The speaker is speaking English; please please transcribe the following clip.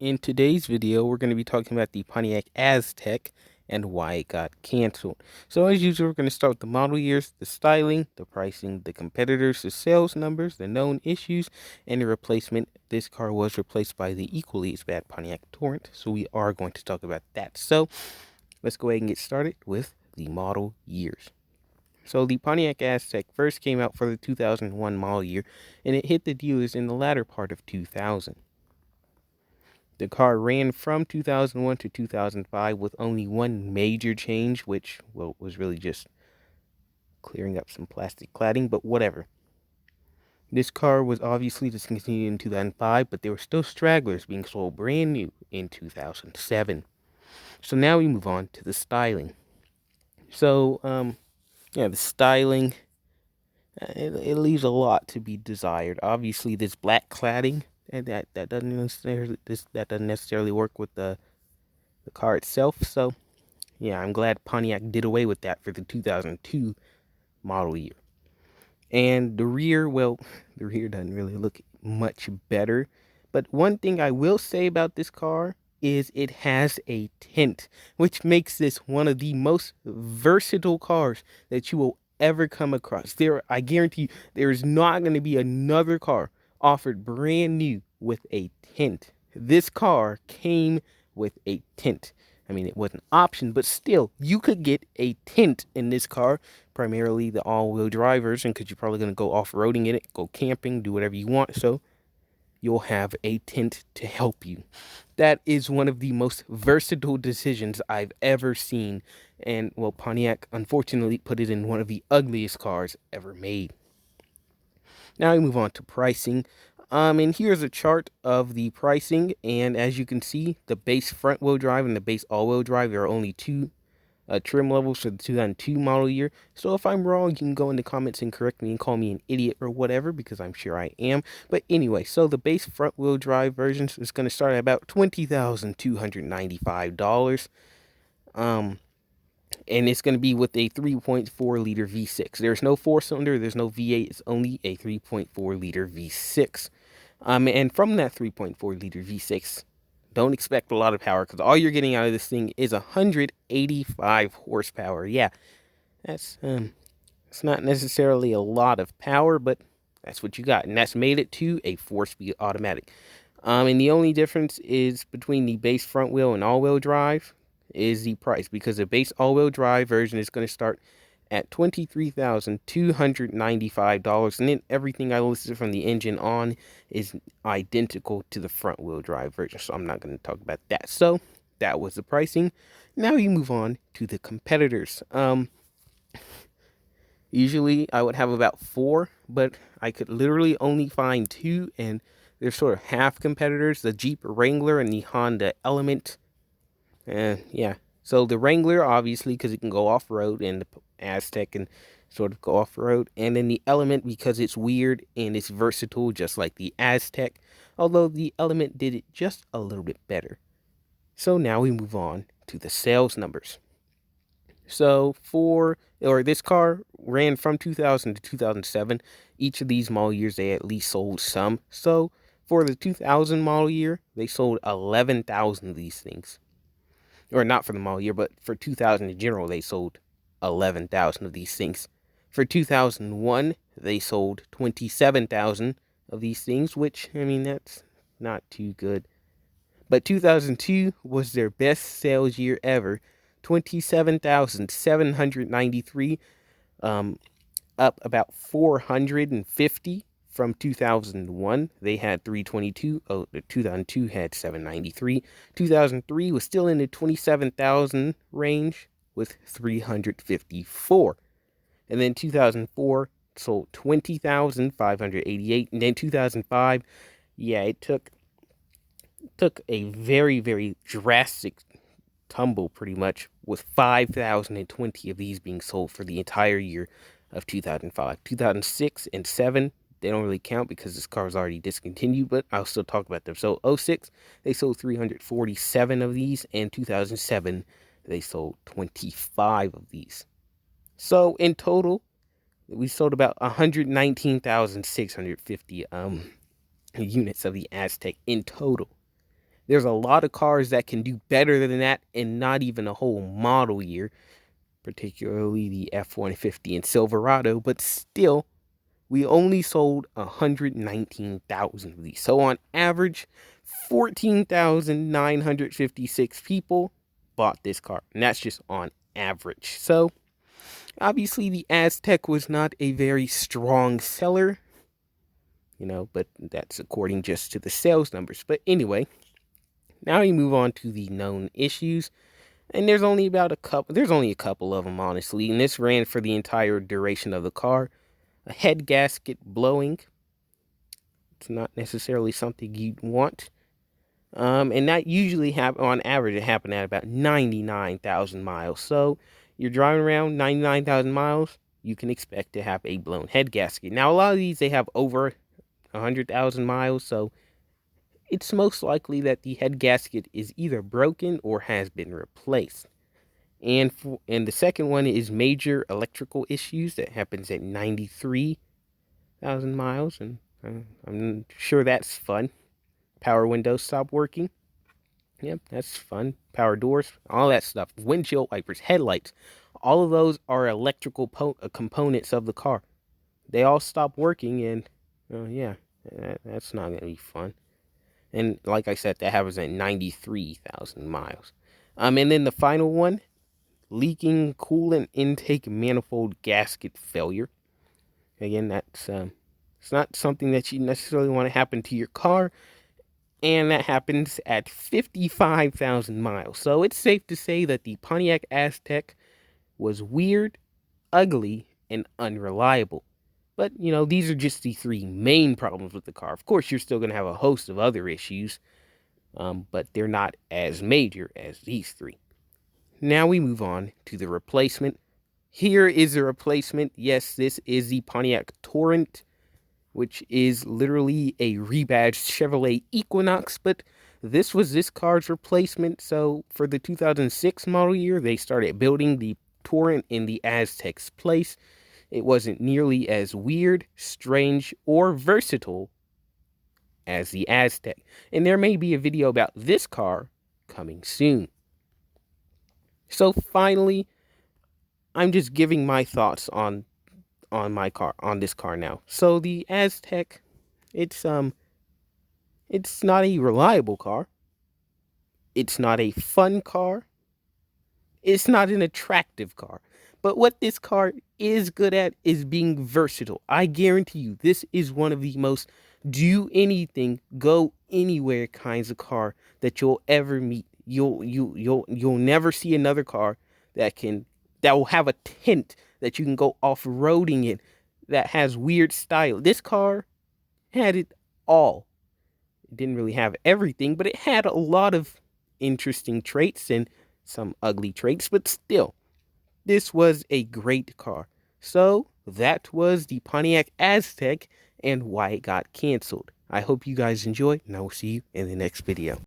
In today's video, we're going to be talking about the Pontiac Aztek and why it got canceled. So as usual, we're going to start with the model years, the styling, the pricing, the competitors, the sales numbers, the known issues, and the replacement. This car was replaced by the equally as bad Pontiac Torrent, so we are going to talk about that. So let's go ahead and get started with the model years. So the Pontiac Aztek first came out for the 2001 model year, and it hit the dealers in the latter part of 2000. The car ran from 2001 to 2005 with only one major change, which, well, was really just clearing up some plastic cladding, but whatever. This car was obviously discontinued in 2005, but there were still stragglers being sold brand new in 2007. So now we move on to the styling. So, the styling, it leaves a lot to be desired. Obviously, this black cladding, and that doesn't necessarily work with the car itself. So yeah, I'm glad Pontiac did away with that for the 2002 model year. And the rear, well, the rear doesn't really look much better. But one thing I will say about this car is it has a tint, which makes this one of the most versatile cars that you will ever come across. I guarantee you, there is not going to be another car offered brand new with a tint. This car came with a tint. I mean, it wasn't an option, but still, you could get a tint in this car, primarily the all-wheel drive version, because you're probably going to go off-roading in it, go camping, do whatever you want, so you'll have a tint to help you. That is one of the most versatile decisions I've ever seen, and, well, Pontiac, unfortunately, put it in one of the ugliest cars ever made. Now we move on to pricing. And here's a chart of the pricing, and as you can see, the base front-wheel drive and the base all-wheel drive, there are only two trim levels for the 2002 model year. So if I'm wrong, you can go in the comments and correct me and call me an idiot or whatever, because I'm sure I am. But anyway, so the base front-wheel drive version is going to start at about $20,295. And it's going to be with a 3.4 liter V6. There's no 4-cylinder, there's no V8, it's only a 3.4 liter V6. And from that 3.4 liter V6, don't expect a lot of power, because all you're getting out of this thing is 185 horsepower. Yeah, that's it's not necessarily a lot of power, but that's what you got, and that's made it to a 4-speed automatic. And the only difference is between the base front wheel and all-wheel drive is the price, because the base all-wheel drive version is going to start at $23,295, and then everything I listed from the engine on is identical to the front-wheel drive version, so I'm not going to talk about that. So that was the pricing. Now you move on to the competitors. Usually I would have about 4, but I could literally only find 2, and they're sort of half competitors: the Jeep Wrangler and the Honda Element. Yeah. So the Wrangler, obviously, because it can go off-road, and the Aztek can sort of go off-road. And then the Element, because it's weird and it's versatile, just like the Aztek. Although the Element did it just a little bit better. So now we move on to the sales numbers. So this car ran from 2000 to 2007. Each of these model years, they at least sold some. So for the 2000 model year, they sold 11,000 of these things. Or not for the model year, but for 2000 in general, they sold 11,000 of these things. For 2001, they sold 27,000 of these things, which, I mean, that's not too good. But 2002 was their best sales year ever, 27,793, up about 450 from 2001. They had 322. Oh, the 2002 had 793. 2003 was still in the 27,000 range with 354. And then 2004 sold 20,588. And then 2005, yeah, it took a very, very drastic tumble, pretty much, with 5,020 of these being sold for the entire year of 2005. 2006 and 7, they don't really count because this car is already discontinued, but I'll still talk about them. So 06, they sold 347 of these, and 2007, they sold 25 of these. So in total, we sold about 119,650 units of the Aztek in total. There's a lot of cars that can do better than that and not even a whole model year, particularly the F-150 and Silverado, but still, we only sold 119,000 of these. So on average, 14,956 people bought this car, and that's just on average. So obviously the Aztek was not a very strong seller, but that's according just to the sales numbers. But anyway, now we move on to the known issues. And there's only a couple of them, honestly, and this ran for the entire duration of the car. A head gasket blowing. It's not necessarily something you'd want. And that usually on average, it happened at about 99,000 miles. So you're driving around 99,000 miles, you can expect to have a blown head gasket. Now, a lot of these, they have over 100,000 miles, so it's most likely that the head gasket is either broken or has been replaced. And the second one is major electrical issues that happens at 93,000 miles, and I'm sure that's fun. Power windows stop working. Yep, that's fun. Power doors, all that stuff. Windshield wipers, headlights, all of those are electrical components of the car. They all stop working, and yeah, that's not gonna be fun. And like I said, that happens at 93,000 miles. And then the final one, leaking coolant intake manifold gasket failure. Again, that's it's not something that you necessarily want to happen to your car, and that happens at 55,000 miles. So it's safe to say that the Pontiac Aztek was weird, ugly, and unreliable. But, these are just the three main problems with the car. Of course, you're still going to have a host of other issues, but they're not as major as these three. Now we move on to the replacement. Here is the replacement. Yes, this is the Pontiac Torrent, which is literally a rebadged Chevrolet Equinox, but this was this car's replacement. So for the 2006 model year, they started building the Torrent in the Aztek's place. It wasn't nearly as weird, strange, or versatile as the Aztek. And there may be a video about this car coming soon. So finally, I'm just giving my thoughts on this car now. So the Aztek, it's not a reliable car. It's not a fun car. It's not an attractive car. But what this car is good at is being versatile. I guarantee you, this is one of the most do anything, go anywhere kinds of car that you'll ever meet. You'll never see another car that will have a tint that you can go off-roading in, that has weird style. This car had it all. It didn't really have everything, but it had a lot of interesting traits and some ugly traits, but still, this was a great car. So that was the Pontiac Aztek and why it got canceled. I hope you guys enjoy, and I will see you in the next video.